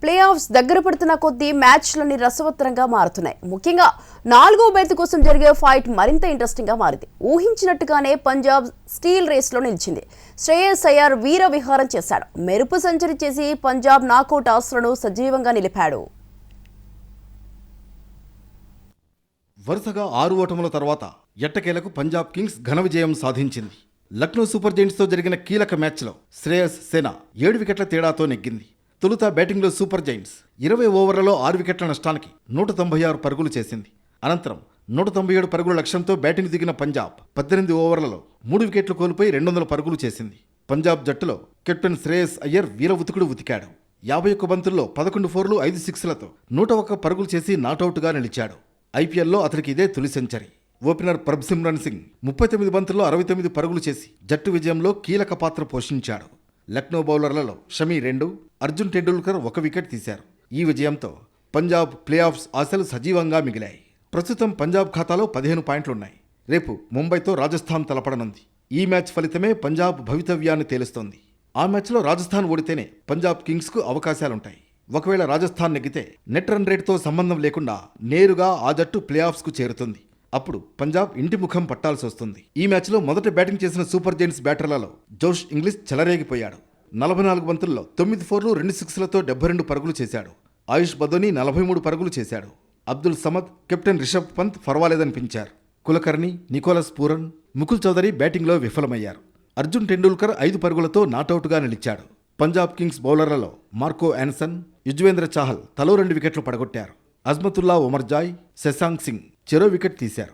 Play offs దగ్గర పడుతున్న కొద్దీ మ్యాచ్లన్నీ రసవత్తరంగా మారుతున్నాయి. ముఖ్యంగా 4వ బెర్త్ కోసం జరిగే ఫైట్ మరింత ఇంట్రెస్టింగ్ గా మారింది. ఊహించినట్టుగానే పంజాబ్ స్టీల్ రేస్లో నిలిచింది. శ్రేయస్ అయ్యర్ వీర విహారం చేశాడు. మెరుపు సెంచరీ చేసి పంజాబ్ నాకౌట్ ఆశలను సజీవంగా నిలిపాడు. వరుసగా 6 ఓటముల తర్వాత ఎట్టకేలకు పంజాబ్ కింగ్స్ ఘన విజయం సాధించింది. లక్నో సూపర్ జైంట్స్తో జరిగిన కీలక మ్యాచ్లో శ్రేయస్ సేన 7 వికెట్ల తేడాతో నెగ్గింది. తొలుత బ్యాటింగ్లో సూపర్ జైంట్స్ 20 ఓవర్లలో 6 వికెట్ల నష్టానికి 196 పరుగులు చేసింది. అనంతరం 197 పరుగుల లక్ష్యంతో బ్యాటింగ్ దిగిన పంజాబ్ 18 ఓవర్లలో 3 వికెట్లు కోల్పోయి 200 పరుగులు చేసింది. పంజాబ్ జట్టులో కెప్టెన్ శ్రేయస్ అయ్యర్ వీర ఉతుకుడు ఉతికాడు. 51 బంతుల్లో 11 ఫోర్లు 5 సిక్స్లతో 101 పరుగులు చేసి నాటౌట్గా నిలిచాడు. ఐపీఎల్లో అతనికి ఇదే తొలి సెంచరీ. ఓపెనర్ ప్రభ్సిమ్రన్ సింగ్ 39 బంతుల్లో 69 పరుగులు చేసి జట్టు విజయంలో కీలక పాత్ర పోషించాడు. లక్నో బౌలర్లలో షమి 2, అర్జున్ టెండూల్కర్ 1 వికెట్ తీశారు. ఈ విజయంతో పంజాబ్ ప్లే ఆఫ్స్ ఆశలు సజీవంగా మిగిలాయి. ప్రస్తుతం పంజాబ్ ఖాతాలో 15 పాయింట్లున్నాయి. రేపు ముంబైతో రాజస్థాన్ తలపడనుంది. ఈ మ్యాచ్ ఫలితమే పంజాబ్ భవితవ్యాన్ని తేలుస్తోంది. ఆ మ్యాచ్లో రాజస్థాన్ ఓడితేనే పంజాబ్ కింగ్స్కు అవకాశాలుంటాయి. ఒకవేళ రాజస్థాన్ నెగ్గితే నెట్ రన్ రేట్తో సంబంధం లేకుండా నేరుగా ఆ జట్టు ప్లే ఆఫ్స్కు చేరుతుంది. అప్పుడు పంజాబ్ ఇంటి ముఖం పట్టాల్సి వస్తుంది. ఈ మ్యాచ్లో మొదట బ్యాటింగ్ చేసిన సూపర్ జైంట్స్ బ్యాటర్లలో జోష్ ఇంగ్లీష్ చెలరేగిపోయాడు. 44 బంతుల్లో 9 ఫోర్లు 2 సిక్స్లతో 72 పరుగులు చేశాడు. ఆయుష్ బదోని 43 పరుగులు చేశాడు. అబ్దుల్ సమద్, కెప్టెన్ రిషబ్ పంత్ పర్వాలేదనిపించారు. కులకర్ణి, నికోలస్ పూరన్, ముకుల్ చౌదరి బ్యాటింగ్లో విఫలమయ్యారు. అర్జున్ టెండూల్కర్ 5 పరుగులతో నాటౌట్గా నిలిచాడు. పంజాబ్ కింగ్స్ బౌలర్లలో మార్కో యాన్సన్, యుజ్వేంద్ర చాహల్ తలో 2 వికెట్లు పడగొట్టారు. అజ్మతుల్లా ఉమర్జాయ్, శశాంక్ సింగ్ చెరో వికెట్ తీశారు.